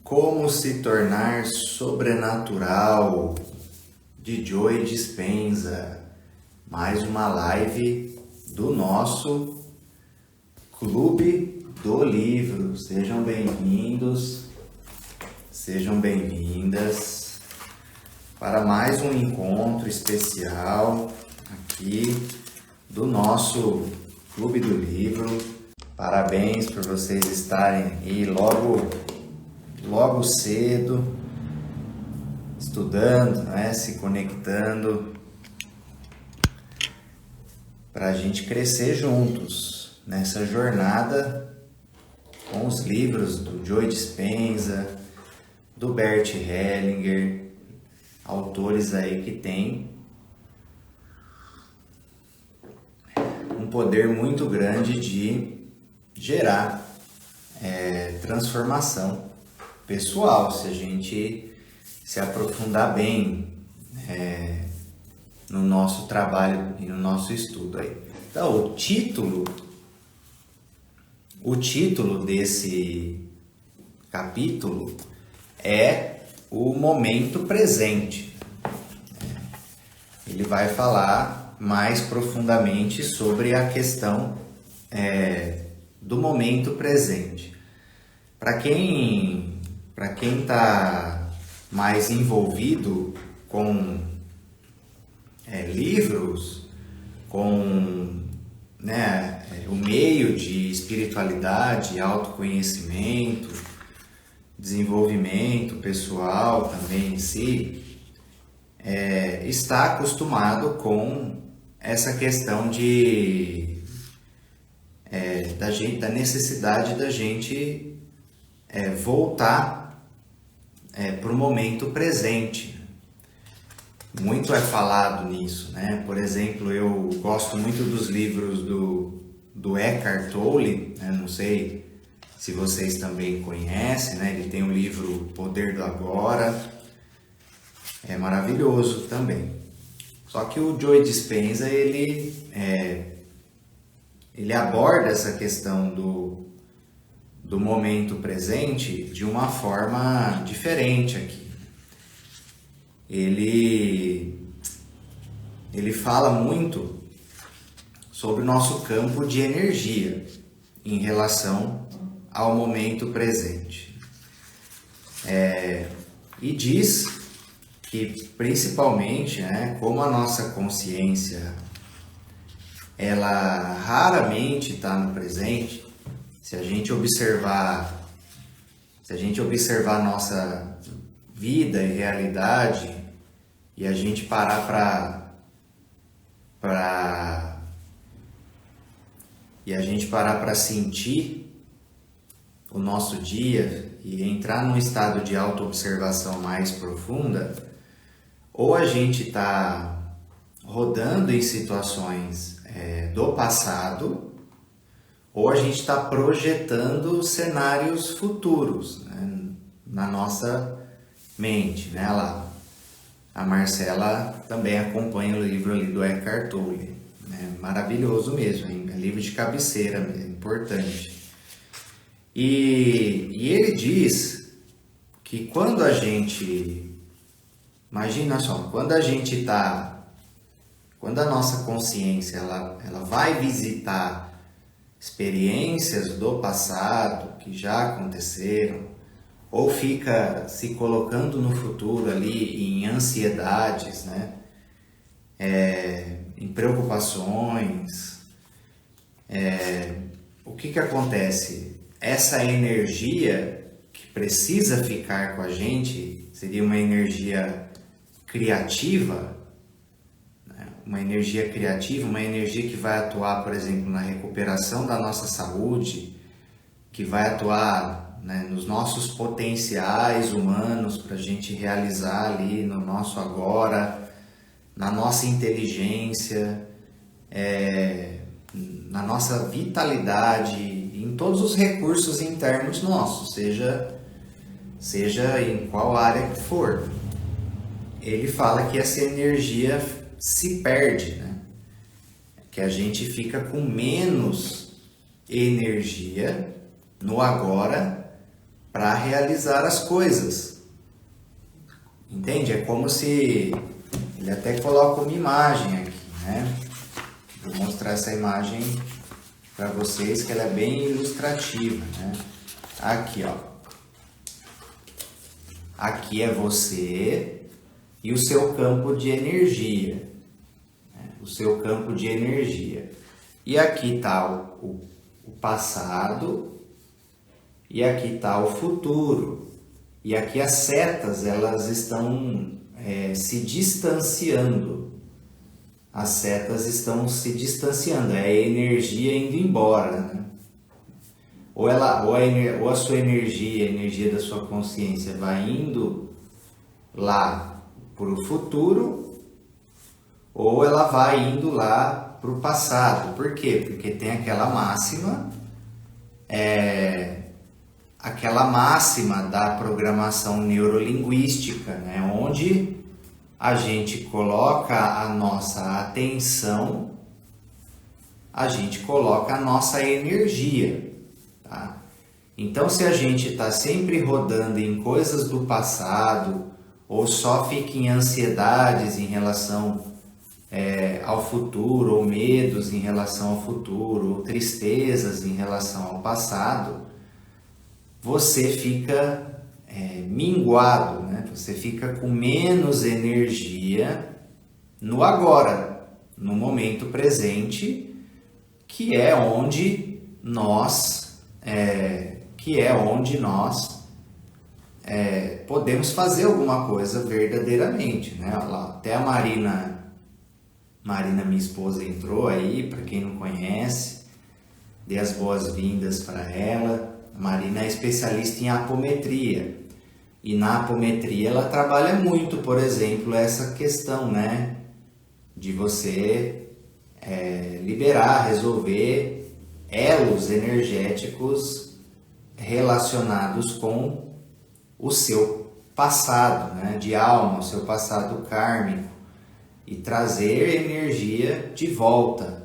Como se tornar sobrenatural, de Joe Dispenza. Mais uma live do nosso Clube do Livro. Sejam bem-vindos, sejam bem-vindas para mais um encontro especial aqui do nosso Clube do Livro. Parabéns por vocês estarem aí logo cedo, estudando, né? Se conectando, para a gente crescer juntos nessa jornada com os livros do Joe Dispenza, do Bert Hellinger, autores aí que têm um poder muito grande de gerar transformação pessoal, se a gente se aprofundar bem no nosso trabalho e no nosso estudo aí. Então, o título desse capítulo é o momento presente. Ele vai falar mais profundamente sobre a questão do momento presente. Para quem está mais envolvido com livros, com o meio de espiritualidade, autoconhecimento, desenvolvimento pessoal também em si, está acostumado com essa questão da necessidade da gente voltar para o momento presente. Muito é falado nisso, né? Por exemplo, eu gosto muito dos livros do Eckhart Tolle, né? Não sei se vocês também conhecem, né? Ele tem um livro O Poder do Agora, é maravilhoso também. Só que o Joe Dispenza, ele aborda essa questão do momento presente de uma forma diferente aqui. Ele fala muito sobre o nosso campo de energia em relação ao momento presente. E diz que, principalmente, como a nossa consciência ela raramente está no presente, se a gente observar a nossa vida e realidade e a gente parar para sentir o nosso dia e entrar num estado de autoobservação mais profunda, ou a gente está rodando em situações do passado, ou a gente está projetando cenários futuros, né, na nossa mente, né? A Marcela também acompanha o livro ali do Eckhart Tolle, né? Maravilhoso mesmo, hein? É livro de cabeceira, é importante. E ele diz que quando a gente, imagina só, quando a nossa consciência ela vai visitar experiências do passado que já aconteceram, ou fica se colocando no futuro ali em ansiedades, né? Em preocupações, o que acontece? Essa energia que precisa ficar com a gente seria uma energia criativa, uma energia que vai atuar, por exemplo, na recuperação da nossa saúde, que vai atuar, nos nossos potenciais humanos para a gente realizar ali no nosso agora, na nossa inteligência, na nossa vitalidade, em todos os recursos internos nossos, seja em qual área que for. Ele fala que essa energia se perde, né? Que a gente fica com menos energia no agora para realizar as coisas. Entende? É como se ele até coloca uma imagem aqui, né? Vou mostrar essa imagem para vocês, que ela é bem ilustrativa, né? Aqui, ó. Aqui é você e o seu campo de energia, né? O seu campo de energia. E aqui está o passado e aqui está o futuro. E aqui as setas, elas estão se distanciando. As setas estão se distanciando, é a energia indo embora, né? Ou a sua energia, a energia da sua consciência vai indo lá para o futuro, ou ela vai indo lá para o passado. Por quê? Porque tem aquela máxima da programação neurolinguística, né? Onde a gente coloca a nossa atenção, a gente coloca a nossa energia, tá? Então, se a gente está sempre rodando em coisas do passado, ou só fica em ansiedades em relação ao futuro, ou medos em relação ao futuro, ou tristezas em relação ao passado, você fica minguado, né? Você fica com menos energia no agora, no momento presente, que é onde nós podemos fazer alguma coisa verdadeiramente, né? Até a Marina, minha esposa, entrou aí. Para quem não conhece, dê as boas-vindas para ela. A Marina é especialista em apometria, e na apometria ela trabalha muito, por exemplo, essa questão, né, de você liberar, resolver elos energéticos relacionados com o seu passado, né, de alma, o seu passado kármico, e trazer energia de volta,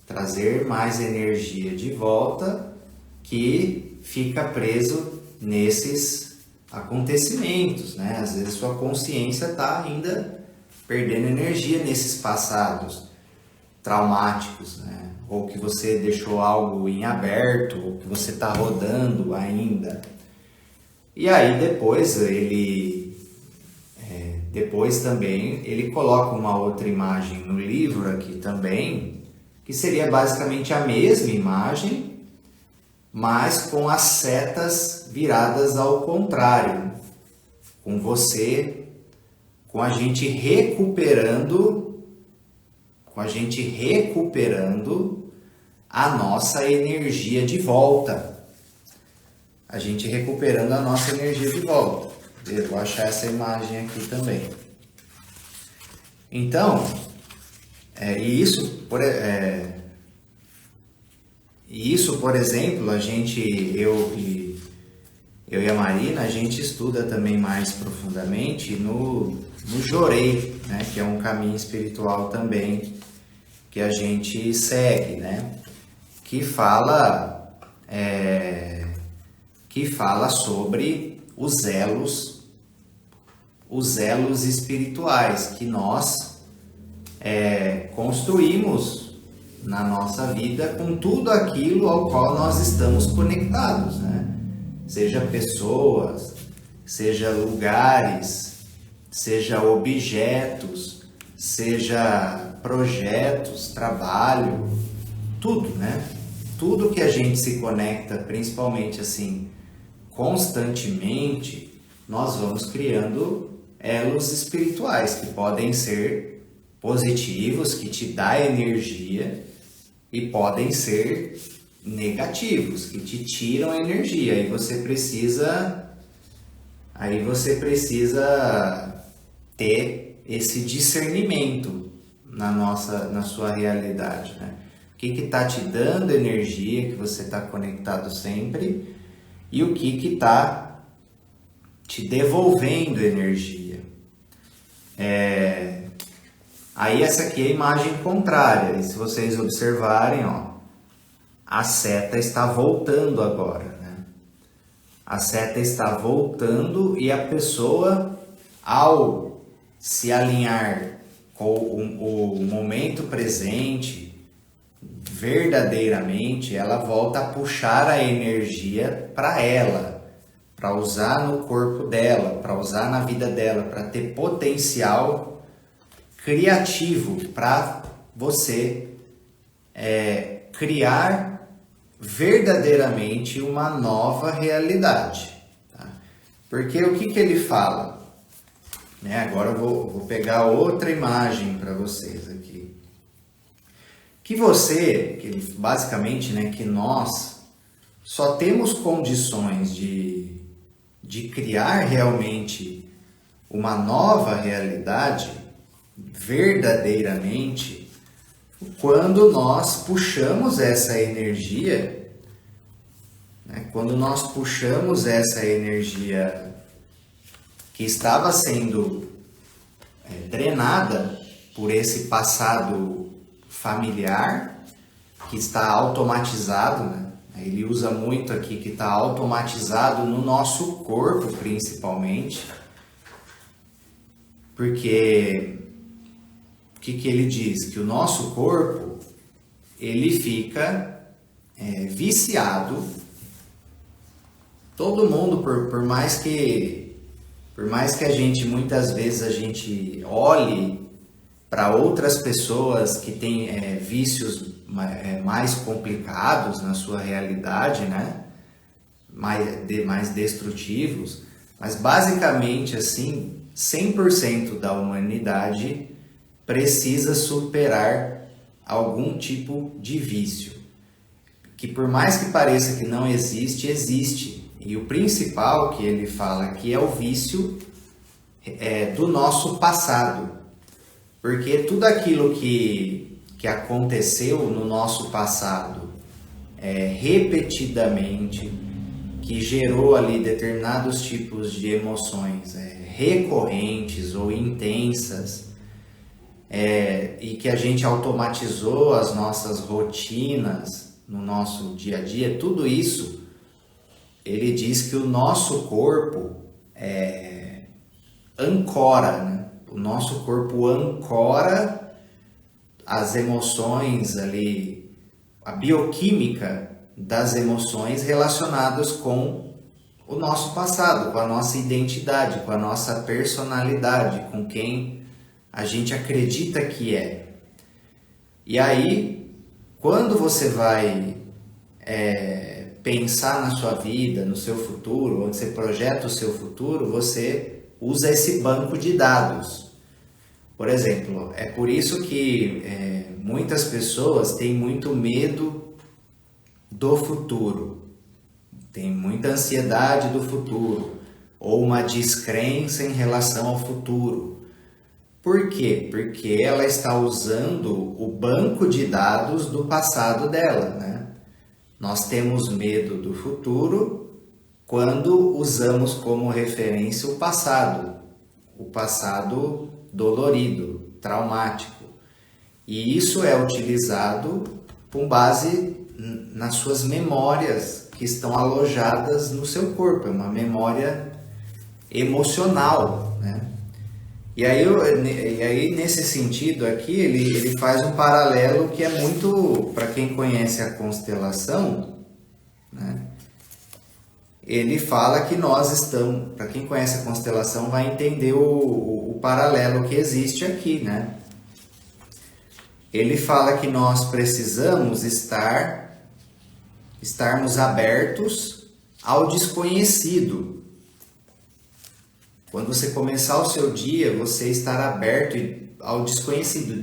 trazer mais energia de volta, que fica preso nesses acontecimentos, né? Às vezes sua consciência está ainda perdendo energia nesses passados traumáticos, né? Ou que você deixou algo em aberto, ou que você está rodando ainda. E aí depois também ele coloca uma outra imagem no livro aqui também, que seria basicamente a mesma imagem, mas com as setas viradas ao contrário, com a gente recuperando a nossa energia de volta. Eu vou achar essa imagem aqui também. Então, isso, por exemplo, eu e a Marina, a gente estuda também mais profundamente no Jorei, né, que é um caminho espiritual também que a gente segue, né, que fala sobre os elos espirituais que nós construímos na nossa vida com tudo aquilo ao qual nós estamos conectados, né? Seja pessoas, seja lugares, seja objetos, seja projetos, trabalho, tudo, né? Tudo que a gente se conecta, principalmente assim, constantemente, nós vamos criando elos espirituais que podem ser positivos, que te dá energia, e podem ser negativos, que te tiram energia. Aí você precisa ter esse discernimento na sua realidade, né? O que está te dando energia, que você está conectado sempre, e o que está te devolvendo energia. Aí essa aqui é a imagem contrária, e se vocês observarem, ó, a seta está voltando agora, né? A seta está voltando e a pessoa, ao se alinhar com o momento presente, verdadeiramente, ela volta a puxar a energia para ela, para usar no corpo dela, para usar na vida dela, para ter potencial criativo para você criar verdadeiramente uma nova realidade. Tá? Porque o que ele fala? Agora eu vou pegar outra imagem para vocês aqui. Que basicamente, que nós só temos condições de criar realmente uma nova realidade verdadeiramente quando nós puxamos essa energia, quando nós puxamos essa energia que estava sendo drenada por esse passado familiar, que está automatizado, Ele usa muito aqui que está automatizado no nosso corpo, principalmente, porque o que ele diz? Que o nosso corpo, ele fica viciado. Todo mundo, por mais que a gente, muitas vezes, a gente olhe para outras pessoas que têm vícios mais complicados na sua realidade, mais destrutivos, mas basicamente, assim, 100% da humanidade precisa superar algum tipo de vício, que por mais que pareça que não existe, existe. E o principal que ele fala aqui é o vício do nosso passado, porque tudo aquilo que aconteceu no nosso passado repetidamente, que gerou ali determinados tipos de emoções recorrentes ou intensas, e que a gente automatizou as nossas rotinas no nosso dia a dia, tudo isso, ele diz que o nosso corpo ancora, o nosso corpo ancora as emoções ali, a bioquímica das emoções relacionadas com o nosso passado, com a nossa identidade, com a nossa personalidade, com quem a gente acredita que é. E aí, quando você vai pensar na sua vida, no seu futuro, onde você projeta o seu futuro, você usa esse banco de dados. Por exemplo, é por isso que muitas pessoas têm muito medo do futuro, tem muita ansiedade do futuro, ou uma descrença em relação ao futuro. Por quê? Porque ela está usando o banco de dados do passado dela, Nós temos medo do futuro quando usamos como referência o passado dolorido, traumático. E isso é utilizado com base nas suas memórias que estão alojadas no seu corpo, é uma memória emocional, E aí nesse sentido aqui, ele faz um paralelo que é muito, para quem conhece a constelação, ele fala que nós estamos, para quem conhece a constelação vai entender o paralelo que existe aqui, Ele fala que nós precisamos estarmos abertos ao desconhecido. Quando você começar o seu dia, você estar aberto ao desconhecido,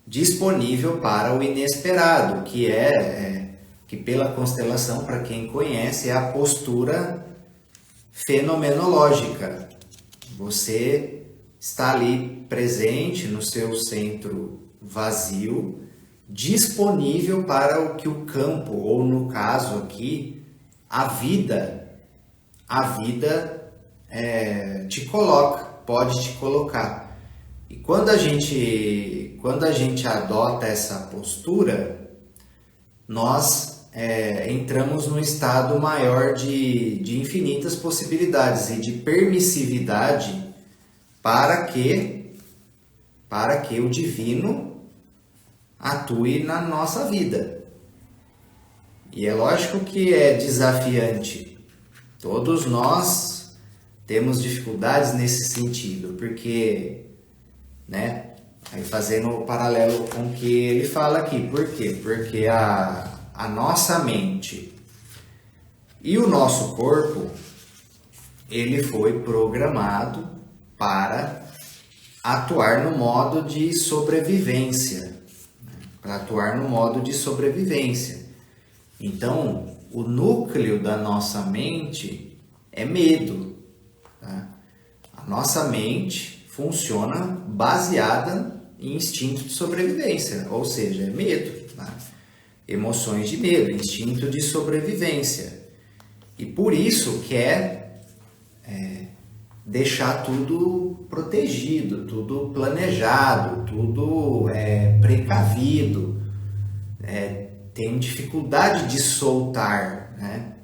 disponível para o inesperado, que pela constelação, para quem conhece, é a postura fenomenológica. Você está ali presente no seu centro vazio, disponível para o que o campo, ou no caso aqui, a vida pode te colocar. E quando a gente adota essa postura, nós entramos num estado maior de infinitas possibilidades e de permissividade para que o divino atue na nossa vida. E é lógico que é desafiante. Todos nós temos dificuldades nesse sentido, porque, né, aí fazendo o paralelo com o que ele fala aqui, por quê? Porque a nossa mente e o nosso corpo, ele foi programado para atuar no modo de sobrevivência, Então, o núcleo da nossa mente é medo, tá? A nossa mente funciona baseada em instinto de sobrevivência, ou seja, é medo, tá? Emoções de medo, instinto de sobrevivência. E por isso quer deixar tudo protegido, tudo planejado, tudo precavido. Tem dificuldade de soltar, né?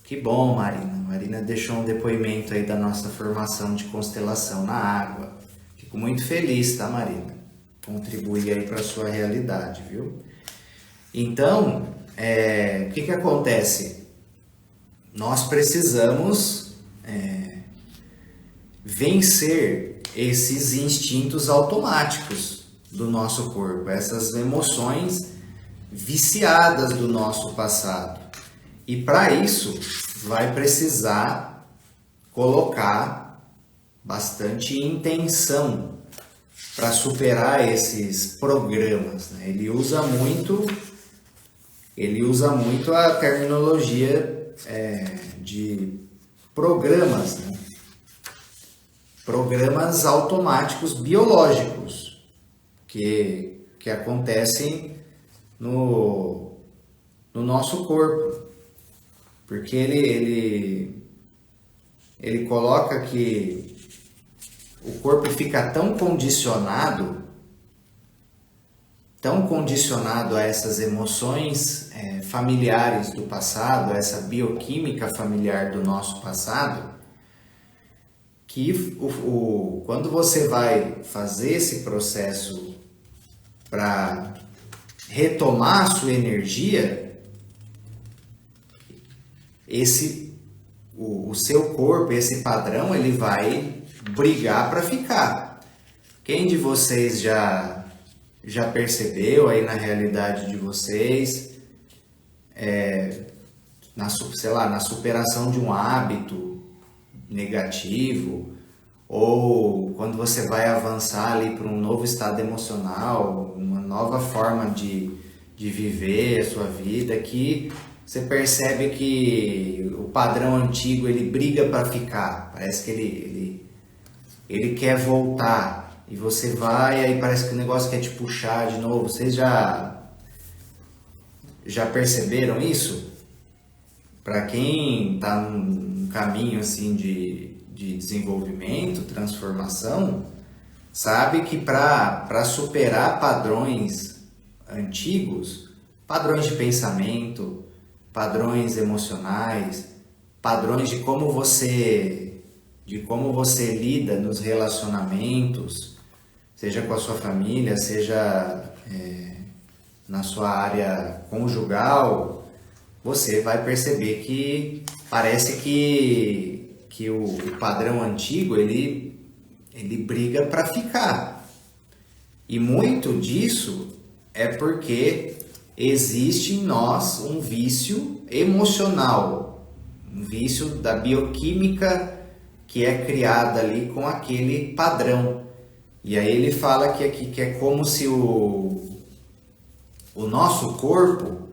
Que bom, Marina. Marina deixou um depoimento aí da nossa formação de constelação na água. Fico muito feliz, tá, Marina? Contribuir aí para a sua realidade, viu? Então, o que acontece? Nós precisamos vencer esses instintos automáticos do nosso corpo, essas emoções viciadas do nosso passado. E para isso, vai precisar colocar bastante intenção para superar esses programas, né? Ele usa muito a terminologia de programas, né? Programas automáticos biológicos que acontecem no nosso corpo, porque ele coloca que o corpo fica tão condicionado a essas emoções familiares do passado, a essa bioquímica familiar do nosso passado, que quando você vai fazer esse processo para retomar a sua energia, o seu corpo, esse padrão, ele vai brigar para ficar. Quem de vocês já percebeu aí na realidade de vocês, na superação de um hábito negativo, ou quando você vai avançar ali para um novo estado emocional, uma nova forma de viver a sua vida, que você percebe que o padrão antigo ele briga para ficar, parece que ele quer voltar, e você vai, aí parece que o negócio quer te puxar de novo. Vocês já perceberam isso? Para quem está num caminho assim de desenvolvimento, transformação, sabe que para superar padrões antigos, padrões de pensamento, padrões emocionais, padrões de como você lida nos relacionamentos, seja com a sua família, seja na sua área conjugal, você vai perceber que parece que o padrão antigo ele briga para ficar. E muito disso é porque existe em nós um vício emocional, um vício da bioquímica que é criada ali com aquele padrão. E aí ele fala que é como se o nosso corpo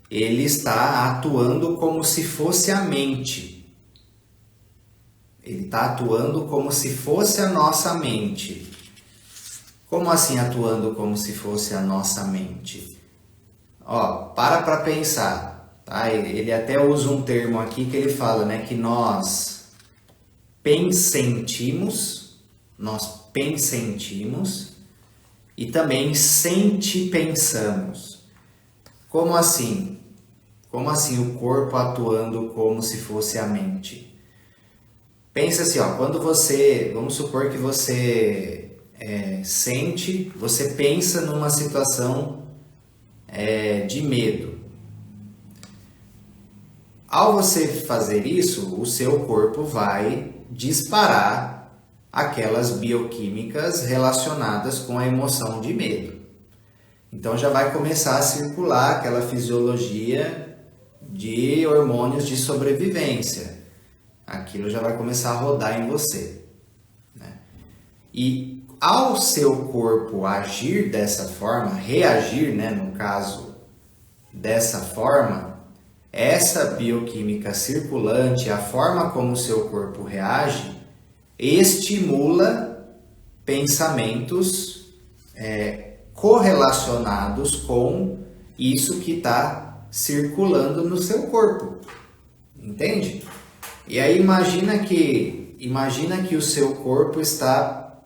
ele está atuando como se fosse a mente. Ele está atuando como se fosse a nossa mente. Como assim atuando como se fosse a nossa mente? Para pensar, tá? Ele até usa um termo aqui que ele fala, né, que nós pensentimos e também sente, pensamos. Como assim? Como assim o corpo atuando como se fosse a mente? Pensa assim, ó, quando você, vamos supor que você sente, você pensa numa situação de medo. Ao você fazer isso, o seu corpo vai disparar aquelas bioquímicas relacionadas com a emoção de medo. Então já vai começar a circular aquela fisiologia de hormônios de sobrevivência. Aquilo já vai começar a rodar em você, né? E ao seu corpo agir dessa forma, reagir, né, no caso, dessa forma, essa bioquímica circulante, a forma como o seu corpo reage, estimula pensamentos correlacionados com isso que está circulando no seu corpo, entende? E aí imagina que o seu corpo está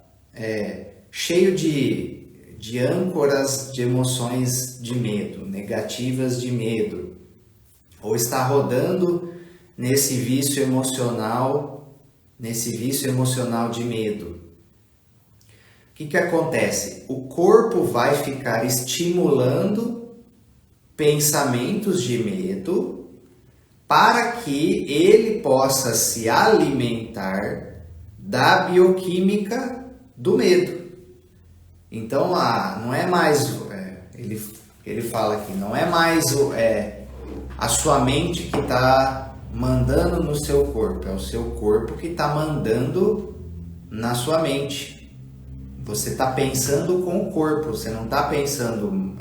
cheio de âncoras de emoções de medo, negativas de medo, ou está rodando nesse vício emocional de medo. O que acontece? O corpo vai ficar estimulando pensamentos de medo para que ele possa se alimentar da bioquímica do medo. Então, não é mais, ele fala aqui, não é mais a sua mente que está mandando no seu corpo, é o seu corpo que está mandando na sua mente. Você está pensando com o corpo, você não está pensando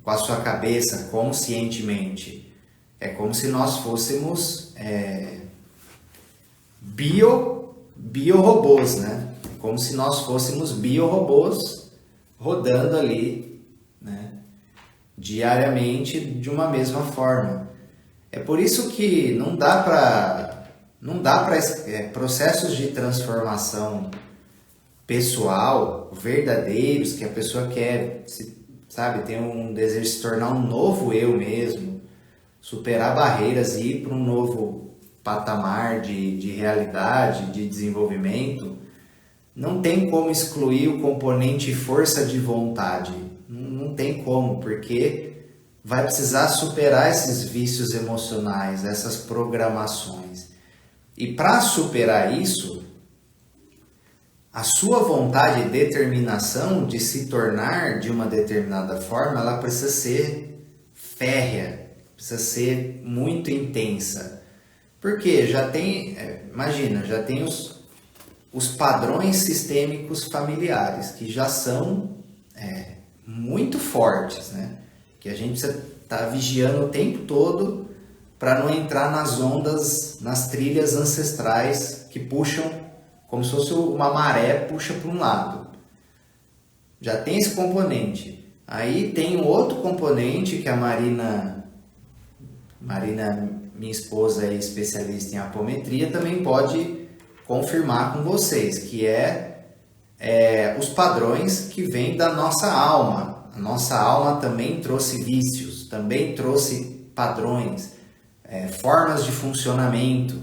com a sua cabeça conscientemente. É como se nós fôssemos biorobôs, né? Como se nós fôssemos biorobôs rodando ali, né, diariamente de uma mesma forma. É por isso que não dá para processos de transformação pessoal, verdadeiros, que a pessoa quer, sabe, tem um desejo de se tornar um novo eu mesmo, superar barreiras e ir para um novo patamar de realidade, de desenvolvimento, não tem como excluir o componente força de vontade. Não tem como, porque vai precisar superar esses vícios emocionais, essas programações. E para superar isso, a sua vontade e determinação de se tornar de uma determinada forma, ela precisa ser férrea, precisa ser muito intensa. Porque já tem, imagina, já tem os padrões sistêmicos familiares, que já são muito fortes, né? Que a gente precisa estar vigiando o tempo todo para não entrar nas ondas, nas trilhas ancestrais que puxam, como se fosse uma maré, puxa para um lado. Já tem esse componente. Aí tem um outro componente que a Marina, minha esposa é especialista em apometria, também pode confirmar com vocês, que os padrões que vêm da nossa alma. A nossa alma também trouxe vícios, também trouxe padrões, formas de funcionamento,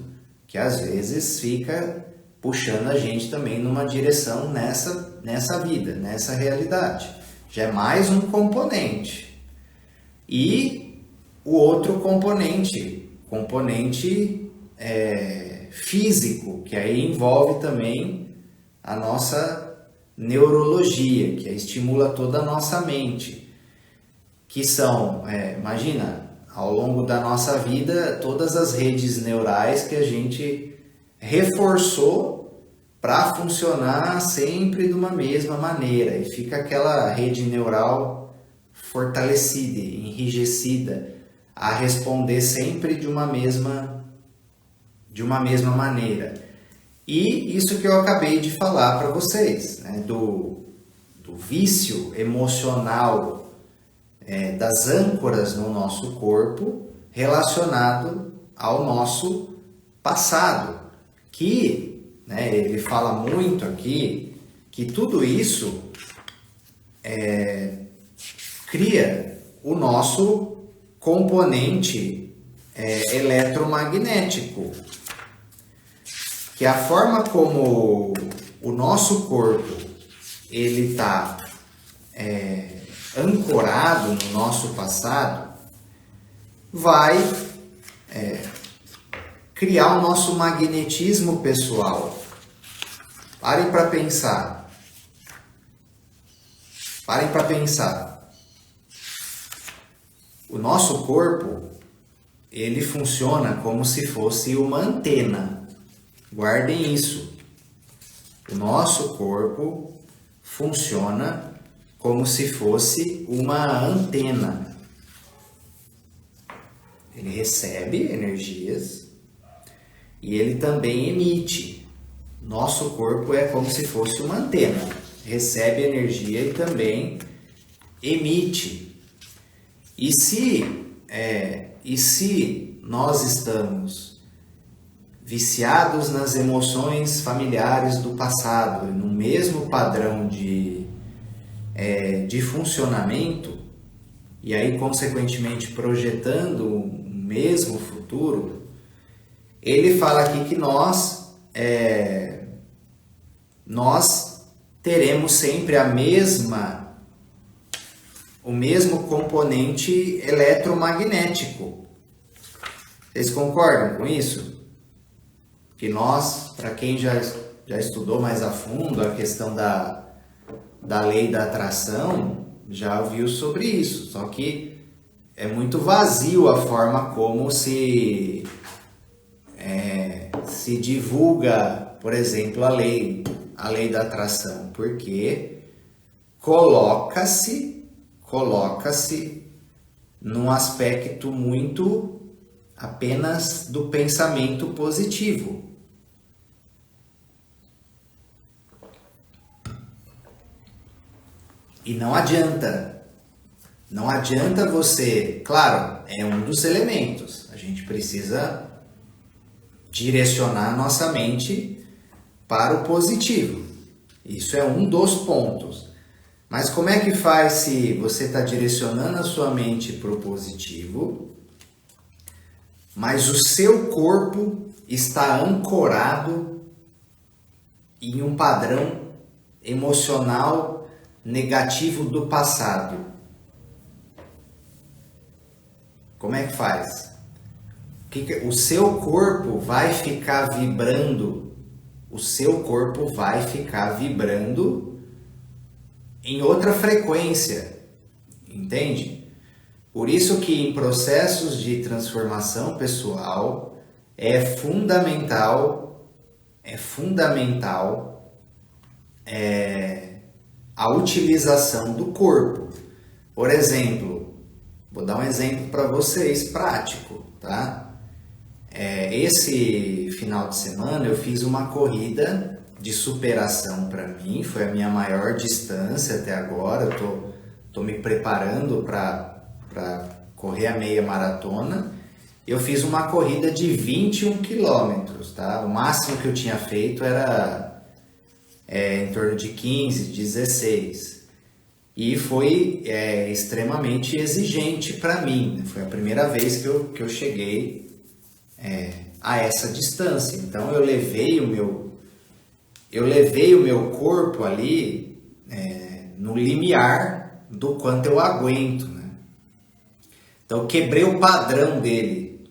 que às vezes fica puxando a gente também numa direção nessa vida, nessa realidade. Já é mais um componente. E o outro componente físico, que aí envolve também a nossa neurologia, que estimula toda a nossa mente, que são, imagina, ao longo da nossa vida, todas as redes neurais que a gente reforçou para funcionar sempre de uma mesma maneira, e fica aquela rede neural fortalecida, enrijecida, a responder sempre de uma mesma maneira. E isso que eu acabei de falar para vocês, né, do vício emocional, das âncoras no nosso corpo relacionado ao nosso passado, que, né, ele fala muito aqui que tudo isso cria o nosso componente eletromagnético, que é a forma como o nosso corpo ele está ancorado no nosso passado, vai criar o nosso magnetismo pessoal. Parem para pensar. Parem para pensar. O nosso corpo, ele funciona como se fosse uma antena. Guardem isso. O nosso corpo funciona como se fosse uma antena. Ele recebe energias e ele também emite. Nosso corpo é como se fosse uma antena. Recebe energia e também emite. E se nós estamos viciados nas emoções familiares do passado, no mesmo padrão de funcionamento, e aí consequentemente projetando o mesmo futuro, ele fala aqui que nós teremos sempre o mesmo componente eletromagnético. Vocês concordam com isso? Que nós, para quem já estudou mais a fundo a questão da lei da atração, já ouviu sobre isso. Só que é muito vazio a forma como se divulga, por exemplo, a lei da atração, porque coloca-se num aspecto muito apenas do pensamento positivo. E não adianta você, claro, é um dos elementos, a gente precisa direcionar a nossa mente para o positivo, isso é um dos pontos. Mas como é que faz se você está direcionando a sua mente para o positivo, mas o seu corpo está ancorado em um padrão emocional negativo do passado? Como é que faz? O seu corpo vai ficar vibrando, em outra frequência, entende? Por isso que em processos de transformação pessoal é fundamental a utilização do corpo. Por exemplo, vou dar um exemplo para vocês prático, tá? Esse final de semana eu fiz uma corrida de superação para mim, foi a minha maior distância até agora. Eu tô me preparando para correr a meia maratona. Eu fiz uma corrida de 21 quilômetros, tá? O máximo que eu tinha feito era em torno de 15, 16. E foi extremamente exigente para mim. Foi a primeira vez que eu cheguei a essa distância. Então eu levei o meu corpo ali no limiar do quanto eu aguento, né? Então eu quebrei o padrão dele.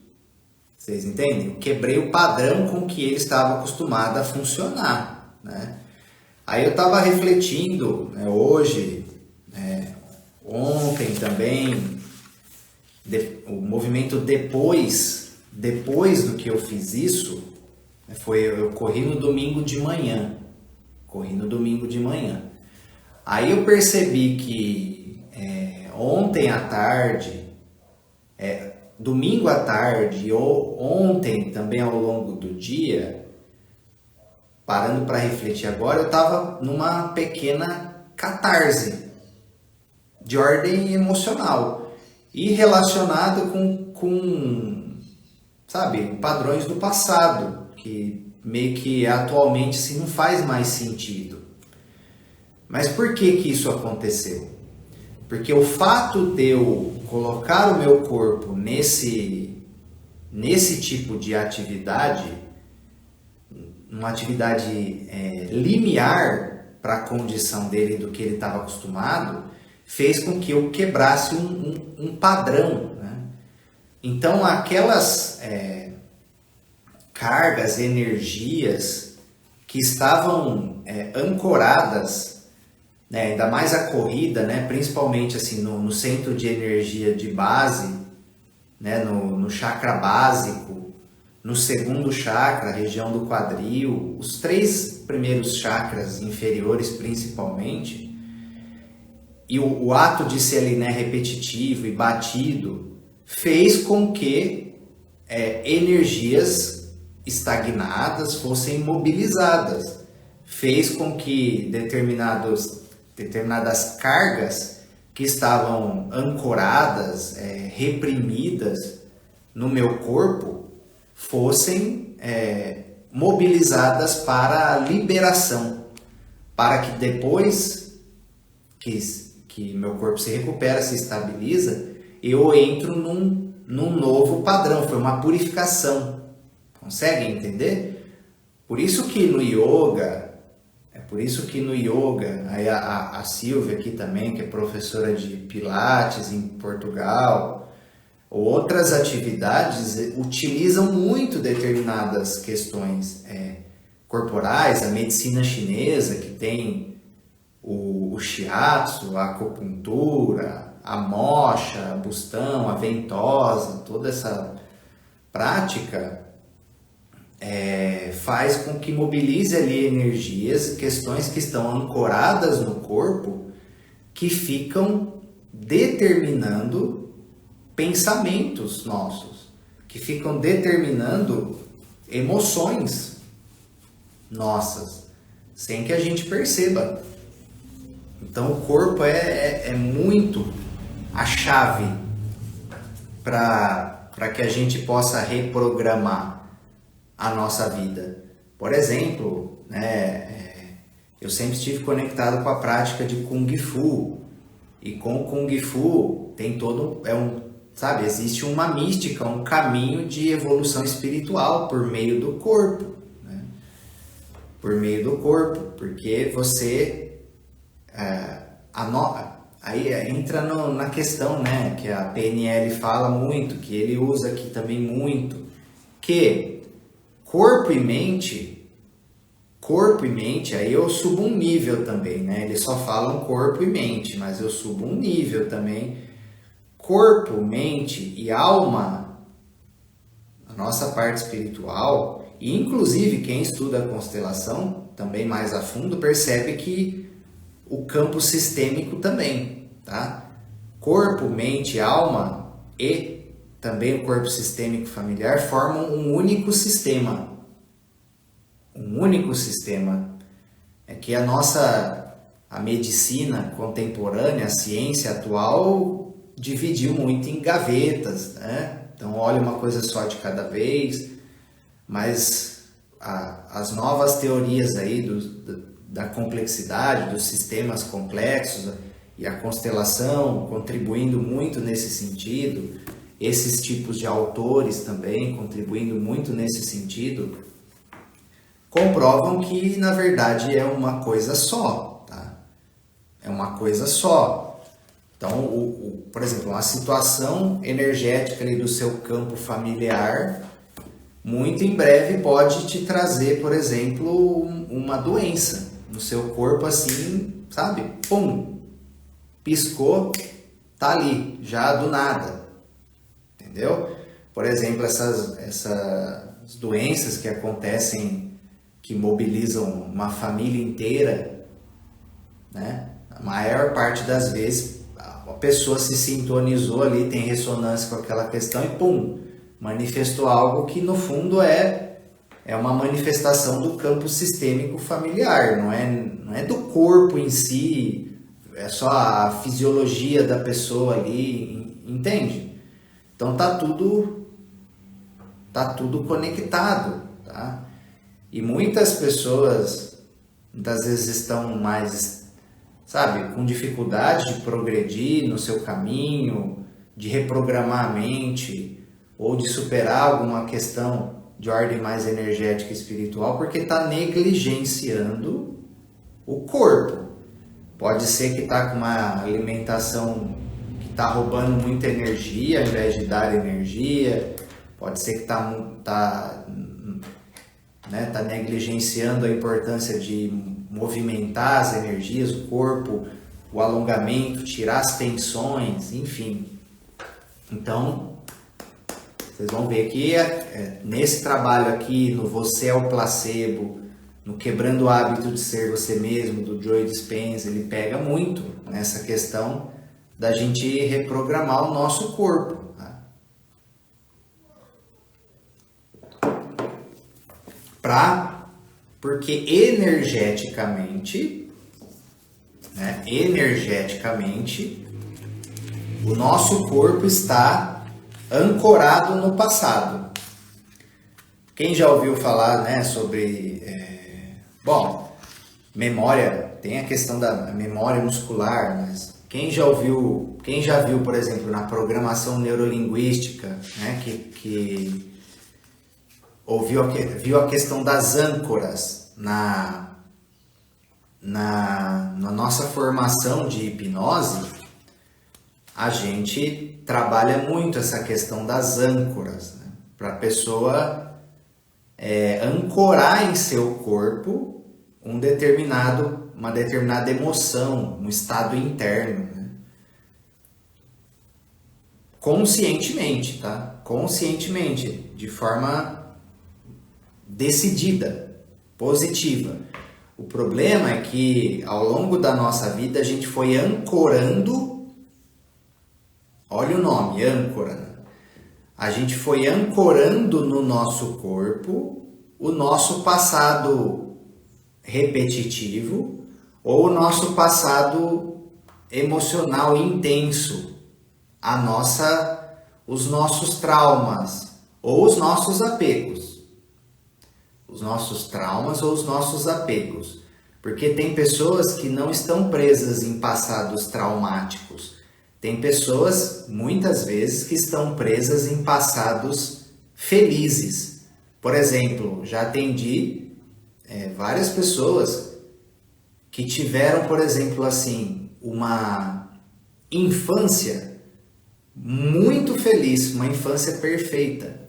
Vocês entendem? Eu quebrei o padrão com que ele estava acostumado a funcionar, né? Aí eu estava refletindo, né, hoje, ontem também, o movimento depois do que eu fiz isso, eu corri no domingo de manhã. Aí eu percebi que ontem à tarde, domingo à tarde ou ontem também ao longo do dia, parando para refletir agora, eu estava numa pequena catarse de ordem emocional e relacionado com sabe, padrões do passado, que meio que atualmente não faz mais sentido. Mas por que que isso aconteceu? Porque o fato de eu colocar o meu corpo nesse tipo de atividade, uma atividade limiar para a condição dele do que ele estava acostumado, fez com que eu quebrasse um padrão, né? Então aquelas cargas, energias que estavam ancoradas, né, ainda mais a corrida, né, principalmente assim no centro de energia de base, né, no chakra básico, no segundo chakra, região do quadril, os 3 primeiros chakras inferiores principalmente, e o ato de ser ali, né, repetitivo e batido fez com que energias estagnadas fossem mobilizadas, fez com que determinadas cargas que estavam ancoradas, reprimidas no meu corpo, fossem mobilizadas para a liberação, para que depois que meu corpo se recupera, se estabiliza, eu entro num novo padrão, foi uma purificação. Conseguem entender? Por isso que no yoga, aí a Silvia aqui também, que é professora de Pilates em Portugal, outras atividades utilizam muito determinadas questões corporais, a medicina chinesa, que tem o shiatsu, a acupuntura, a moxa, a bustão, a ventosa, toda essa prática faz com que mobilize ali energias, questões que estão ancoradas no corpo, que ficam determinando pensamentos nossos, que ficam determinando emoções nossas, sem que a gente perceba. Então o corpo é muito a chave para que a gente possa reprogramar a nossa vida. Por exemplo, né, eu sempre estive conectado com a prática de Kung Fu, e com o Kung Fu tem todo, existe uma mística, um caminho de evolução espiritual por meio do corpo, né? Por meio do corpo, porque você aí entra na questão, né, que a PNL fala muito, que ele usa aqui também muito, que corpo e mente, aí eu subo um nível também, né? Eles só falam corpo e mente, mas eu subo um nível também. Corpo, mente e alma, a nossa parte espiritual, e inclusive quem estuda a constelação, também mais a fundo, percebe que o campo sistêmico também, tá? Corpo, mente, alma e também o corpo sistêmico familiar formam um único sistema. Um único sistema. É que a medicina contemporânea, a ciência atual, dividiu muito em gavetas, né? Então, olha uma coisa só de cada vez, mas as novas teorias aí da complexidade, dos sistemas complexos e a constelação contribuindo muito nesse sentido, esses tipos de autores também contribuindo muito nesse sentido, comprovam que na verdade é uma coisa só, tá? É uma coisa só. Então, por exemplo, uma situação energética ali do seu campo familiar, muito em breve pode te trazer, por exemplo, uma doença no seu corpo assim, sabe? Pum! Piscou, tá ali, já do nada. Entendeu? Por exemplo, essas doenças que acontecem, que mobilizam uma família inteira, né? A maior parte das vezes a pessoa se sintonizou ali, tem ressonância com aquela questão e pum, manifestou algo que no fundo é uma manifestação do campo sistêmico familiar, não é do corpo em si, é só a fisiologia da pessoa ali, entende? Então tá tudo conectado, tá? E muitas pessoas muitas vezes estão mais sabe, com dificuldade de progredir no seu caminho, de reprogramar a mente ou de superar alguma questão de ordem mais energética e espiritual, porque está negligenciando o corpo. Pode ser que está com uma alimentação que está roubando muita energia ao invés de dar energia, pode ser que está negligenciando a importância de movimentar as energias, o corpo, o alongamento, tirar as tensões, enfim. Então, vocês vão ver que nesse trabalho aqui, no Você é o Placebo, no Quebrando o Hábito de Ser Você Mesmo, do Joe Dispenza, ele pega muito nessa questão da gente reprogramar o nosso corpo. Tá? Porque energeticamente, o nosso corpo está ancorado no passado. Quem já ouviu falar, sobre... memória, tem a questão da memória muscular, mas quem já viu, por exemplo, na programação neurolinguística, que viu a questão das âncoras na nossa formação de hipnose, a gente trabalha muito essa questão das âncoras, para a pessoa ancorar em seu corpo uma determinada emoção, um estado interno, conscientemente, tá? Conscientemente, de forma decidida, positiva. O problema é que ao longo da nossa vida a gente foi ancorando, olha o nome, âncora, a gente foi ancorando no nosso corpo o nosso passado repetitivo ou o nosso passado emocional intenso, os nossos traumas ou os nossos apegos. Os nossos traumas ou os nossos apegos. Porque tem pessoas que não estão presas em passados traumáticos. Tem pessoas, muitas vezes, que estão presas em passados felizes. Por exemplo, já atendi várias pessoas que tiveram, por exemplo, assim, uma infância muito feliz, uma infância perfeita.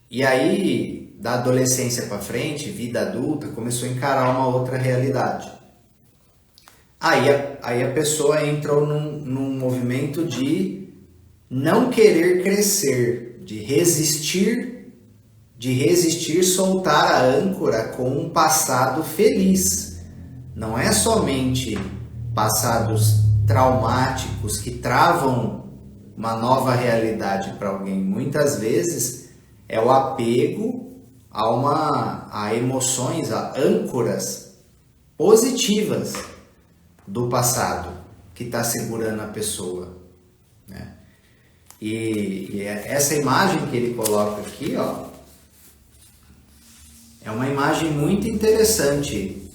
E aí, da adolescência para frente, vida adulta, começou a encarar uma outra realidade. Aí a pessoa entrou num movimento de não querer crescer, de resistir, soltar a âncora com um passado feliz. Não é somente passados traumáticos que travam uma nova realidade para alguém. Muitas vezes é o apego a emoções, a âncoras positivas do passado que está segurando a pessoa, E essa imagem que ele coloca aqui, é uma imagem muito interessante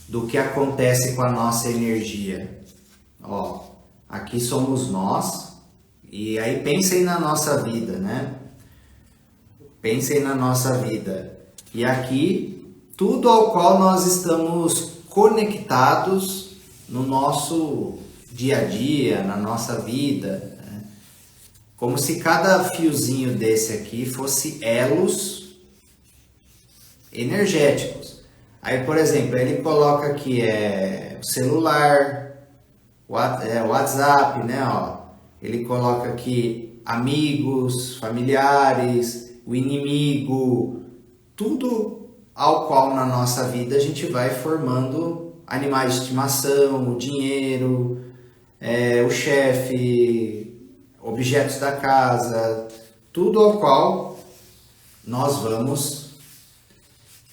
do que acontece com a nossa energia. Aqui somos nós, e aí pensem na nossa vida, Pensem na nossa vida. E aqui, tudo ao qual nós estamos conectados no nosso dia a dia, na nossa vida. Como se cada fiozinho desse aqui fosse elos energéticos. Aí, por exemplo, ele coloca aqui o celular, o WhatsApp, Ele coloca aqui amigos, familiares, o inimigo, tudo ao qual na nossa vida a gente vai formando animais de estimação, o dinheiro, o chefe, objetos da casa, tudo ao qual nós vamos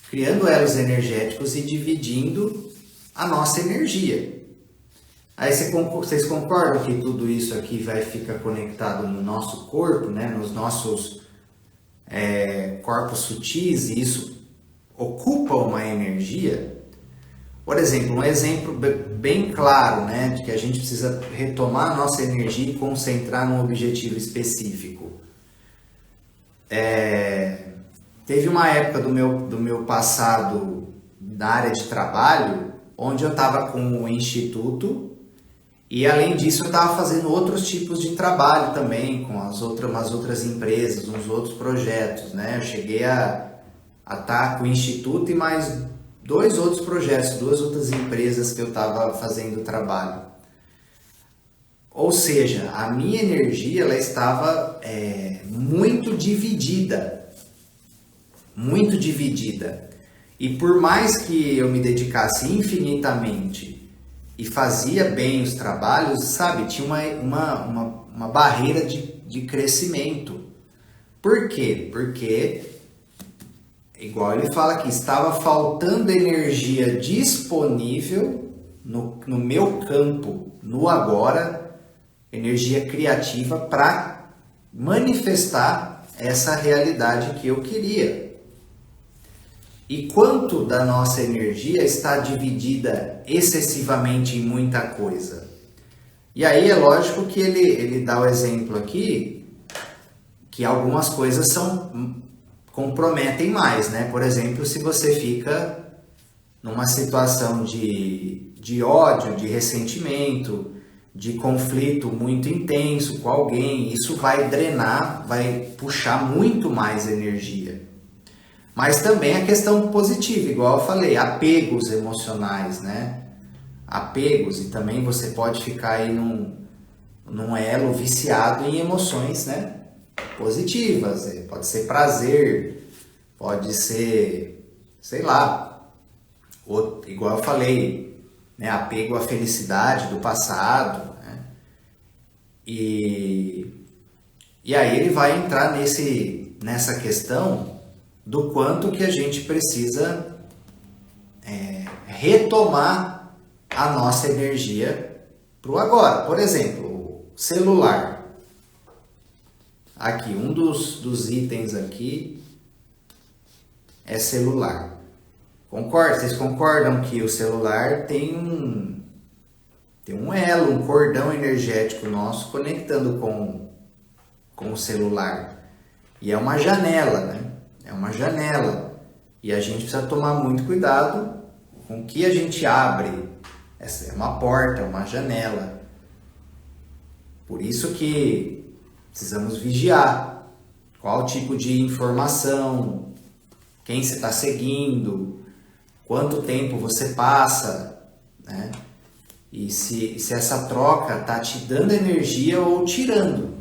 criando elos energéticos e dividindo a nossa energia. Aí vocês concordam que tudo isso aqui vai ficar conectado no nosso corpo, nos nossos corpos sutis, e isso ocupa uma energia? Por exemplo, um exemplo bem claro, né, de que a gente precisa retomar a nossa energia e concentrar num objetivo específico. Teve uma época do meu passado na área de trabalho, onde eu estava com o instituto e além disso eu estava fazendo outros tipos de trabalho também, com umas outras empresas, uns outros projetos, né? Eu cheguei a estar com o instituto e mais 2 outros projetos, 2 outras empresas que eu estava fazendo trabalho. Ou seja, a minha energia ela estava muito dividida. Muito dividida. E por mais que eu me dedicasse infinitamente e fazia bem os trabalhos, sabe, tinha uma barreira de crescimento. Por quê? Porque, igual ele fala aqui, estava faltando energia disponível no meu campo, no agora, energia criativa para manifestar essa realidade que eu queria. E quanto da nossa energia está dividida excessivamente em muita coisa? E aí é lógico que ele dá o exemplo aqui que algumas coisas comprometem mais, né? Por exemplo, se você fica numa situação de ódio, de ressentimento, de conflito muito intenso com alguém, isso vai drenar, vai puxar muito mais energia. Mas também a questão positiva, igual eu falei, apegos emocionais, né? Apegos, e também você pode ficar aí num elo viciado em emoções, né? Positivas, pode ser prazer, pode ser, sei lá, igual eu falei, né? Apego à felicidade do passado, né? E aí ele vai entrar nessa questão do quanto que a gente precisa retomar a nossa energia para o agora. Por exemplo, celular. Aqui, um dos itens aqui é celular. Vocês concordam que o celular tem um elo, um cordão energético nosso conectando com o celular. E é uma janela, né? É uma janela e a gente precisa tomar muito cuidado com o que a gente abre. Essa é uma porta, uma janela. Por isso que precisamos vigiar qual tipo de informação, quem você está seguindo, quanto tempo você passa, né? E se essa troca está te dando energia ou tirando.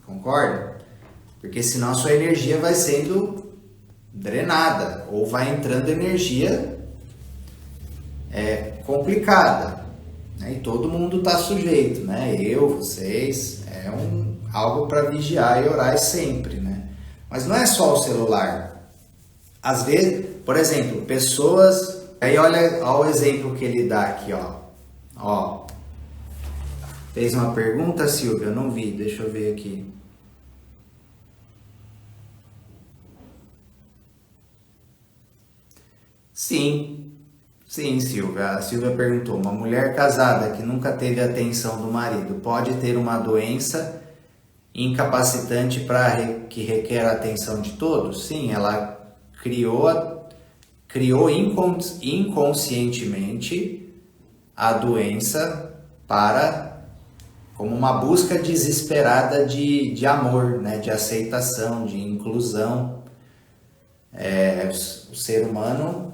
Concorda? Porque senão a sua energia vai sendo drenada ou vai entrando energia complicada, né? E todo mundo está sujeito, né? Vocês, algo para vigiar e orar sempre, né? Mas não é só o celular. Às vezes, por exemplo, pessoas... Aí olha o exemplo que ele dá aqui, ó. Fez uma pergunta, Silvia? Eu não vi, deixa eu ver aqui. Sim, Silvia. A Silvia perguntou, uma mulher casada que nunca teve atenção do marido pode ter uma doença incapacitante que requer a atenção de todos? Sim, ela criou inconscientemente a doença como uma busca desesperada de amor, né? De aceitação, de inclusão. O ser humano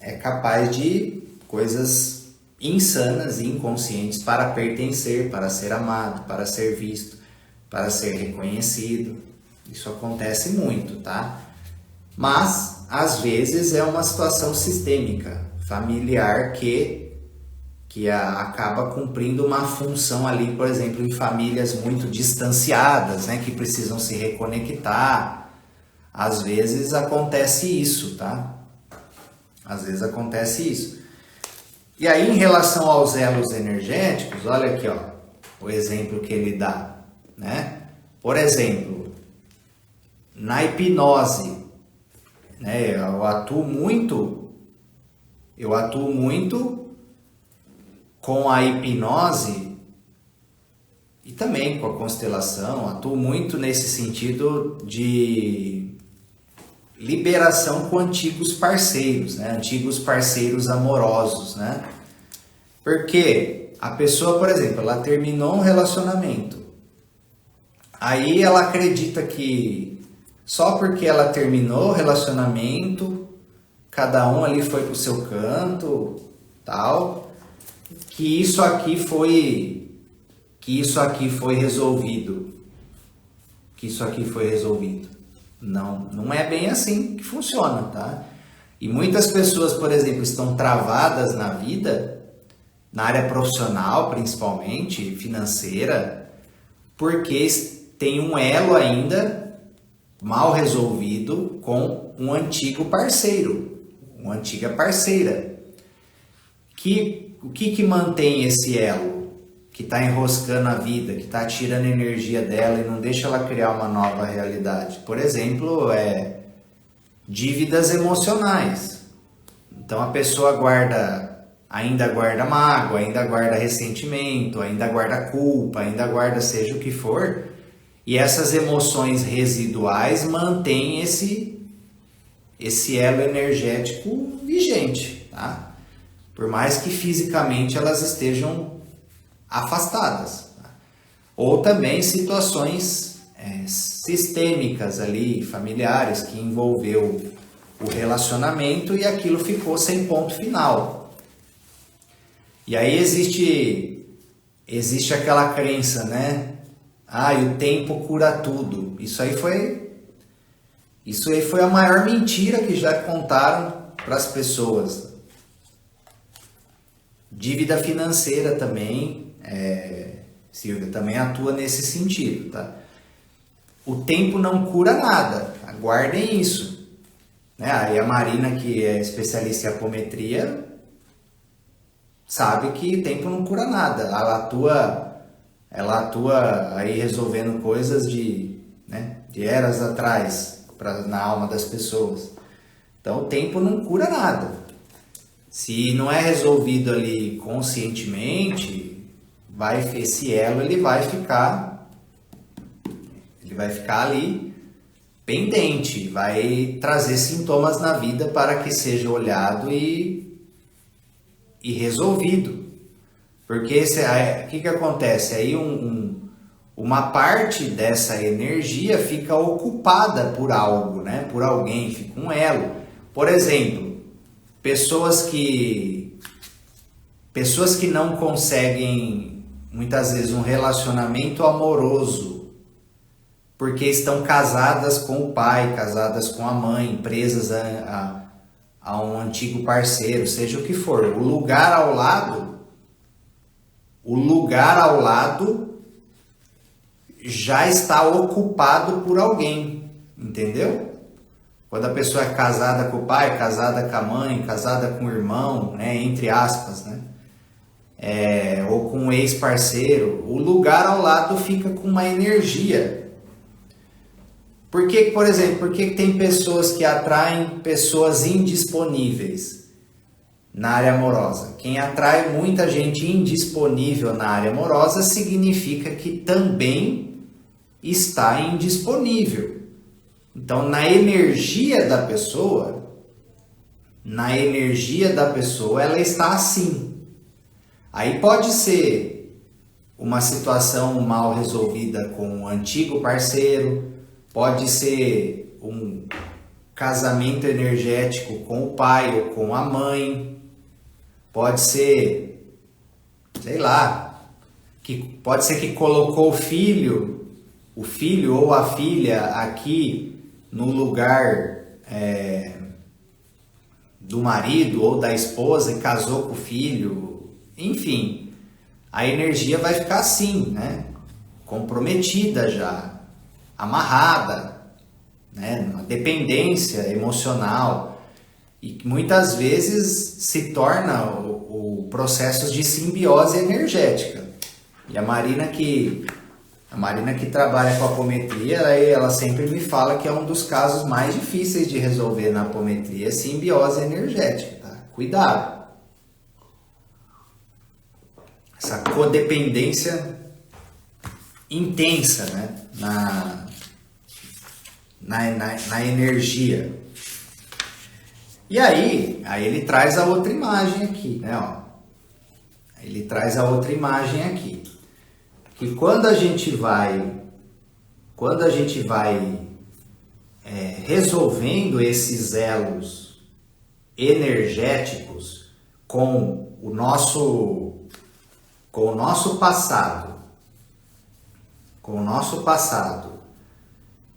é capaz de coisas insanas e inconscientes para pertencer, para ser amado, para ser visto, para ser reconhecido. Isso acontece muito, tá? Mas, às vezes, é uma situação sistêmica, familiar, que acaba cumprindo uma função ali, por exemplo, em famílias muito distanciadas, né? Que precisam se reconectar. Às vezes acontece isso, tá? Às vezes acontece isso. E aí, em relação aos elos energéticos, olha aqui, ó, o exemplo que ele dá, né? Por exemplo, na hipnose, né? Eu atuo muito com a hipnose e também com a constelação, atuo muito nesse sentido de liberação com antigos parceiros, né? Antigos parceiros amorosos, né? Porque a pessoa, por exemplo, ela terminou um relacionamento, aí ela acredita que só porque ela terminou o relacionamento, cada um ali foi pro seu canto, tal, que isso aqui foi resolvido. Que isso aqui foi resolvido. Não é bem assim que funciona, tá? E muitas pessoas, por exemplo, estão travadas na vida, na área profissional principalmente, financeira, porque tem um elo ainda mal resolvido com um antigo parceiro, uma antiga parceira. O que mantém esse elo? Que está enroscando a vida, que está tirando a energia dela e não deixa ela criar uma nova realidade. Por exemplo, dívidas emocionais. Então a pessoa ainda guarda mágoa, ainda guarda ressentimento, ainda guarda culpa, ainda guarda seja o que for, e essas emoções residuais mantêm esse elo energético vigente, tá? Por mais que fisicamente elas estejam afastadas. Tá? Ou também situações sistêmicas ali, familiares, que envolveu o relacionamento e aquilo ficou sem ponto final. E aí existe aquela crença, né? O tempo cura tudo. Isso aí foi a maior mentira que já contaram para as pessoas. Dívida financeira também, Silvia, também atua nesse sentido, tá? O tempo não cura nada, aguardem isso. Né? Aí a Marina, que é especialista em apometria, sabe que o tempo não cura nada. Ela atua aí resolvendo coisas de eras atrás, na alma das pessoas. Então o tempo não cura nada. Se não é resolvido ali conscientemente, esse elo ele vai ficar ali pendente, vai trazer sintomas na vida para que seja olhado e resolvido. Porque o que acontece? Aí uma parte dessa energia fica ocupada por algo, né? Por alguém, fica um elo. Por exemplo, pessoas que não conseguem muitas vezes um relacionamento amoroso porque estão casadas com o pai, casadas com a mãe, presas a um antigo parceiro, seja o que for. O lugar ao lado já está ocupado por alguém, entendeu? Quando a pessoa é casada com o pai, casada com a mãe, casada com o irmão, né, entre aspas, né? Ou com um ex-parceiro, o lugar ao lado fica com uma energia. Por que, por exemplo, por que tem pessoas que atraem pessoas indisponíveis na área amorosa? Quem atrai muita gente indisponível na área amorosa significa que também está indisponível. Então, na energia da pessoa, ela está assim. Aí pode ser uma situação mal resolvida com um antigo parceiro, pode ser um casamento energético com o pai ou com a mãe, pode ser, sei lá, pode ser que colocou o filho ou a filha aqui no lugar do marido ou da esposa e casou com o filho. Enfim, a energia vai ficar assim, né? Comprometida já, amarrada, né? Uma dependência emocional. E muitas vezes se torna o processo de simbiose energética. E a Marina que trabalha com apometria, ela sempre me fala que é um dos casos mais difíceis de resolver na apometria, simbiose energética, tá? Cuidado. essa codependência intensa, né? na energia. E aí ele traz a outra imagem aqui, né? Ó. Ele traz a outra imagem aqui. Que quando a gente vai resolvendo esses elos energéticos com o nosso passado,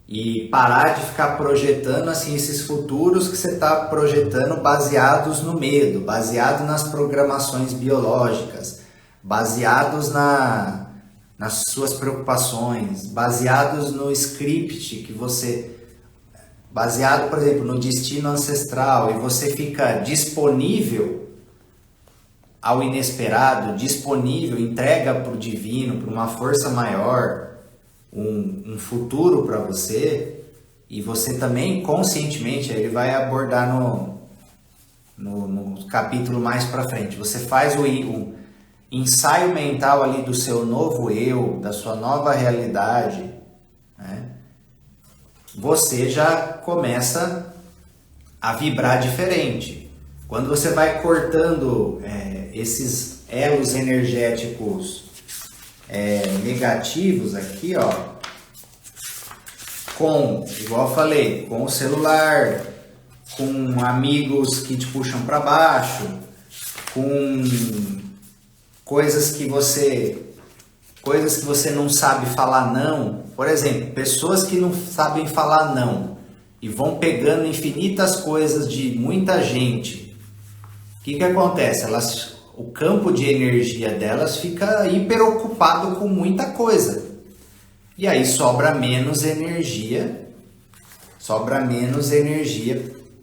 e parar de ficar projetando assim esses futuros que você está projetando baseados no medo, baseado nas programações biológicas, baseados nas suas preocupações, baseados no script que você... Baseado, por exemplo, no destino ancestral, e você fica disponível ao inesperado, disponível, entrega para o divino, para uma força maior, um futuro para você, e você também conscientemente, ele vai abordar no capítulo mais para frente, você faz o ensaio mental ali do seu novo eu, da sua nova realidade, né? Você já começa a vibrar diferente. Quando você vai cortando esses elos energéticos negativos aqui, ó, igual eu falei, com o celular, com amigos que te puxam para baixo, com coisas que você não sabe falar não. Por exemplo, pessoas que não sabem falar não e vão pegando infinitas coisas de muita gente. O que acontece? O campo de energia delas fica hiperocupado com muita coisa. E aí sobra menos energia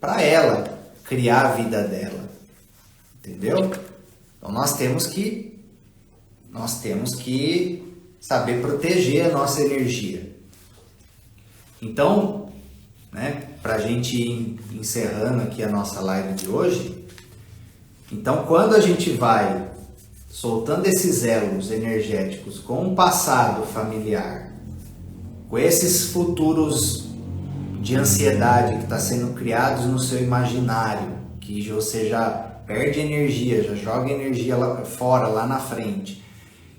para ela criar a vida dela. Entendeu? Então nós temos que saber proteger a nossa energia. Então, né, para a gente ir encerrando aqui a nossa live de hoje, então quando a gente vai soltando esses elos energéticos com o passado familiar, com esses futuros de ansiedade que está sendo criados no seu imaginário, que você já perde energia, já joga energia lá fora, lá na frente,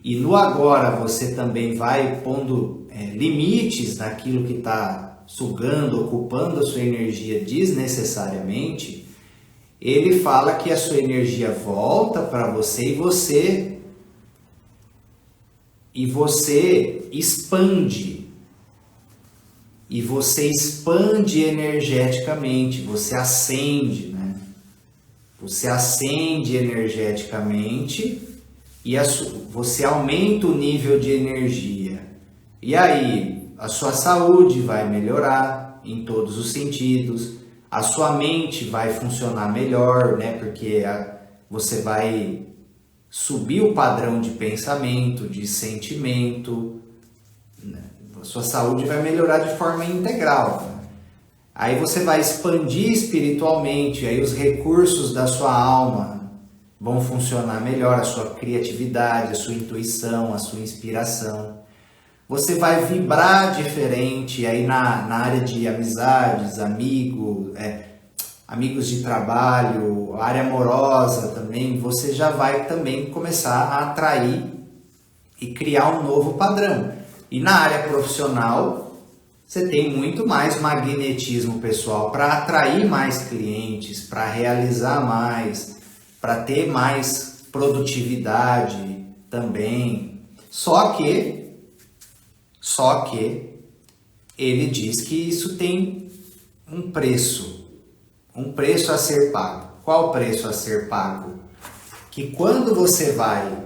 e no agora você também vai pondo limites naquilo que está sugando, ocupando a sua energia desnecessariamente, ele fala que a sua energia volta para você e você expande. E você expande energeticamente, você acende, né? Você acende energeticamente e você aumenta o nível de energia. E aí, a sua saúde vai melhorar em todos os sentidos, a sua mente vai funcionar melhor, né? Porque você vai subir o padrão de pensamento, de sentimento, né? A sua saúde vai melhorar de forma integral. Né? Aí você vai expandir espiritualmente, aí os recursos da sua alma vão funcionar melhor, a sua criatividade, a sua intuição, a sua inspiração. Você vai vibrar diferente aí na área de amizades, amigos de trabalho, área amorosa também. Você já vai também começar a atrair e criar um novo padrão. E na área profissional, você tem muito mais magnetismo pessoal para atrair mais clientes, para realizar mais, para ter mais produtividade também. Só que ele diz que isso tem um preço a ser pago. Qual o preço a ser pago? Que quando você vai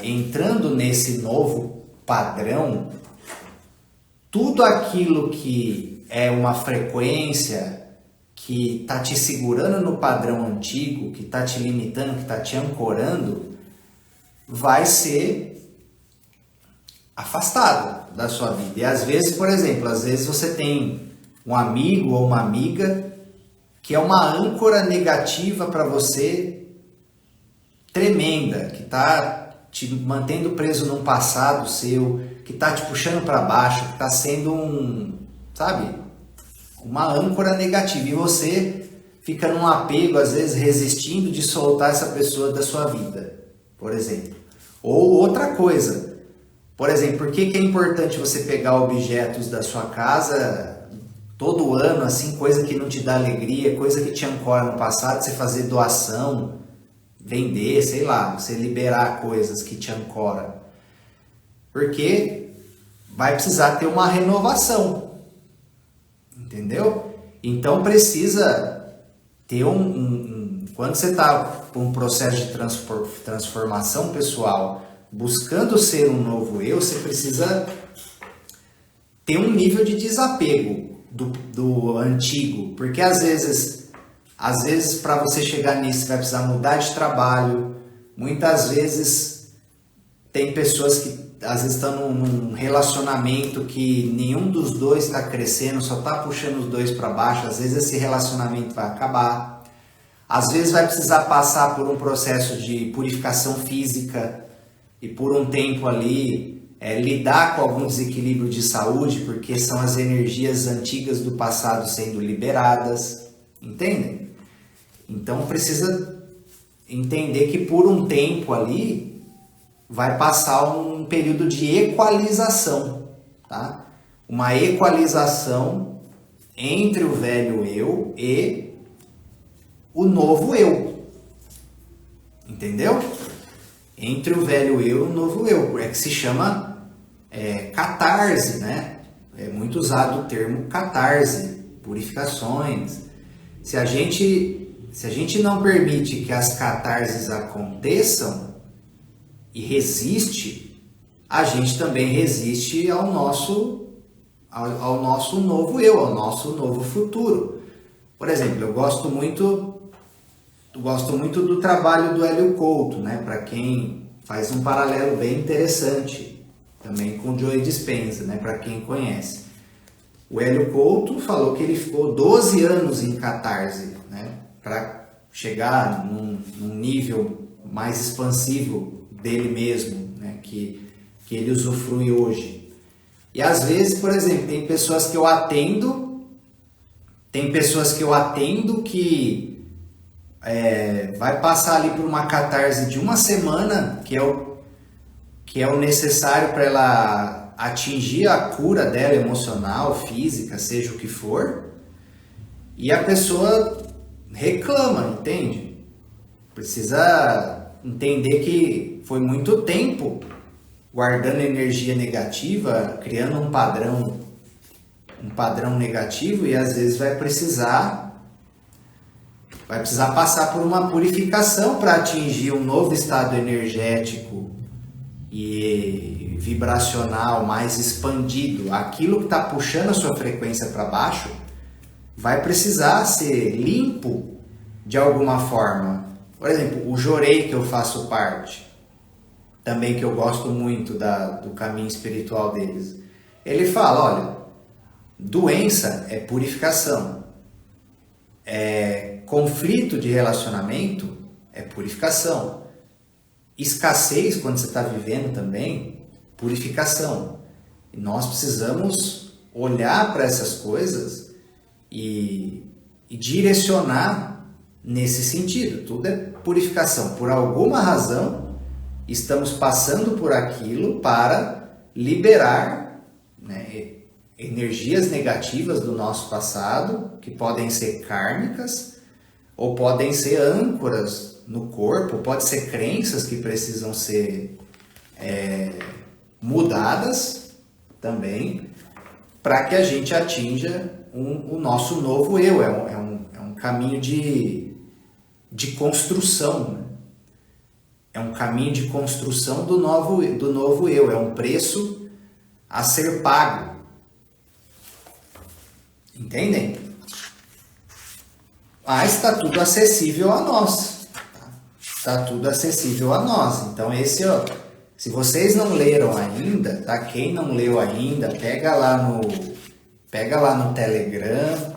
entrando nesse novo padrão, tudo aquilo que é uma frequência que está te segurando no padrão antigo, que está te limitando, que está te ancorando, vai ser afastado da sua vida. E às vezes, por exemplo, você tem um amigo ou uma amiga que é uma âncora negativa para você, tremenda, que está te mantendo preso num passado seu, que está te puxando para baixo, que está sendo uma âncora negativa, e você fica num apego, às vezes resistindo de soltar essa pessoa da sua vida, por exemplo. Ou outra coisa, por exemplo, por que é importante você pegar objetos da sua casa todo ano, assim, coisa que não te dá alegria, coisa que te ancora no passado, você fazer doação, vender, sei lá, você liberar coisas que te ancoram? Porque vai precisar ter uma renovação, entendeu? Então precisa ter quando você está com um processo de transformação pessoal, buscando ser um novo eu, você precisa ter um nível de desapego do antigo, porque às vezes para você chegar nisso, você vai precisar mudar de trabalho. Muitas vezes tem pessoas que às vezes estão num relacionamento que nenhum dos dois está crescendo, só está puxando os dois para baixo. Às vezes esse relacionamento vai acabar. Às vezes vai precisar passar por um processo de purificação física e por um tempo ali lidar com algum desequilíbrio de saúde, porque são as energias antigas do passado sendo liberadas, entendem? Então precisa entender que por um tempo ali vai passar um período de equalização, tá? Uma equalização entre o velho eu e o novo eu, entendeu? Entre o velho eu e o novo eu, é que se chama catarse, né? É muito usado o termo catarse, purificações. Se a gente não permite que as catarses aconteçam e resiste, a gente também resiste ao nosso novo eu, ao nosso novo futuro. Por exemplo, eu gosto muito do trabalho do Hélio Couto, né? Para quem faz um paralelo bem interessante também com Joe Dispenza, né? Para quem conhece. O Hélio Couto falou que ele ficou 12 anos em catarse, né? Para chegar num nível mais expansivo dele mesmo, né? Que ele usufrui hoje. E às vezes, por exemplo, tem pessoas que eu atendo que vai passar ali por uma catarse de uma semana, que é o necessário para ela atingir a cura dela emocional, física, seja o que for, e a pessoa reclama, entende? Precisa entender que foi muito tempo guardando energia negativa, criando um padrão negativo, e às vezes vai precisar passar por uma purificação para atingir um novo estado energético e vibracional mais expandido. Aquilo que está puxando a sua frequência para baixo vai precisar ser limpo de alguma forma. Por exemplo, o Jorei, que eu faço parte, também que eu gosto muito do caminho espiritual deles, ele fala, olha, doença é purificação, conflito de relacionamento é purificação, escassez quando você está vivendo também, purificação. E nós precisamos olhar para essas coisas e direcionar nesse sentido. Tudo é purificação. Por alguma razão, estamos passando por aquilo para liberar, né, energias negativas do nosso passado, que podem ser kármicas, ou podem ser âncoras no corpo, pode ser crenças que precisam ser mudadas também, para que a gente atinja o nosso novo eu. É um caminho de construção, né? É um caminho de construção do novo eu, é um preço a ser pago. Entendem? Mas está tudo acessível a nós. Está tudo acessível a nós. Então esse, ó, se vocês não leram ainda, tá? Quem não leu ainda, pega lá no Telegram,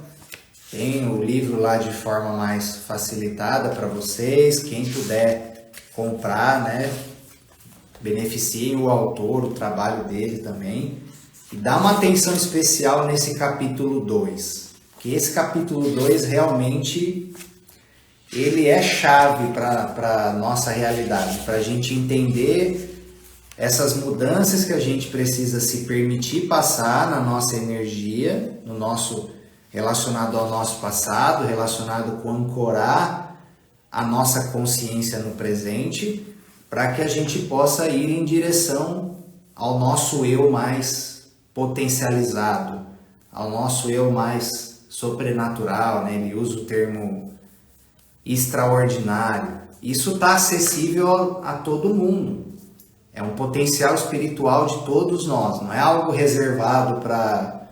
tem o livro lá de forma mais facilitada para vocês. Quem puder comprar, né? Beneficiem o autor, o trabalho dele também. E dá uma atenção especial nesse capítulo 2. Que esse capítulo 2 realmente ele é chave para a nossa realidade, para a gente entender essas mudanças que a gente precisa se permitir passar na nossa energia, no nosso relacionado ao nosso passado, relacionado com ancorar a nossa consciência no presente, para que a gente possa ir em direção ao nosso eu mais potencializado, ao nosso eu mais sobrenatural, né? Ele usa o termo extraordinário. Isso está acessível a todo mundo. É um potencial espiritual de todos nós, não é algo reservado para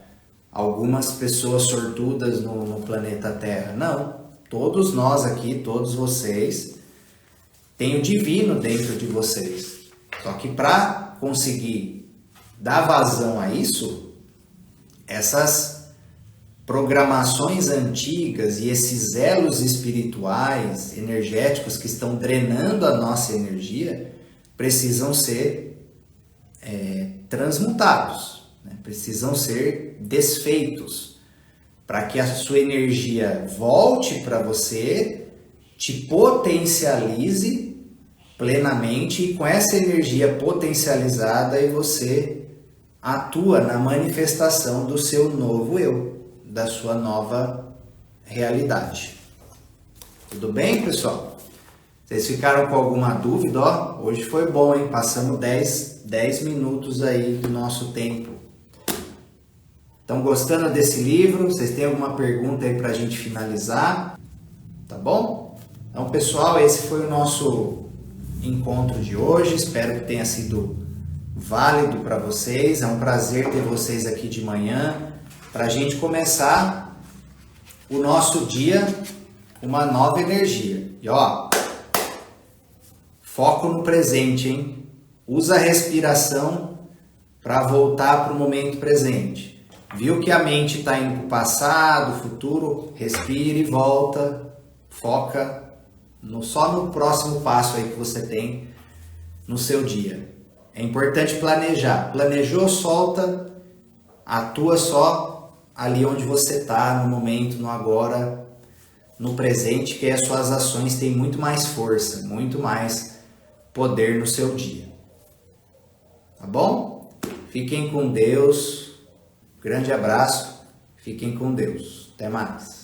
algumas pessoas sortudas no planeta Terra. Não, todos nós aqui, todos vocês, têm o divino dentro de vocês. Só que para conseguir dar vazão a isso, essas programações antigas e esses elos espirituais, energéticos que estão drenando a nossa energia, precisam ser transmutados, né? Precisam ser desfeitos, para que a sua energia volte para você, te potencialize plenamente, e com essa energia potencializada aí você atua na manifestação do seu novo eu, da sua nova realidade. Tudo bem, pessoal? Vocês ficaram com alguma dúvida? Ó, hoje foi bom, hein? Passamos 10 minutos aí do nosso tempo. Estão gostando desse livro? Vocês têm alguma pergunta aí para a gente finalizar? Tá bom? Então, pessoal, esse foi o nosso encontro de hoje. Espero que tenha sido válido para vocês. É um prazer ter vocês aqui de manhã para a gente começar o nosso dia com uma nova energia. E ó, foco no presente, hein? Usa a respiração para voltar para o momento presente. Viu que a mente está indo para o passado, futuro? Respira e volta. Foca só no próximo passo aí que você tem no seu dia. É importante planejar. Planejou, solta, atua só ali onde você está, no momento, no agora, no presente, que as suas ações têm muito mais força, muito mais poder no seu dia. Tá bom? Fiquem com Deus. Grande abraço. Fiquem com Deus. Até mais.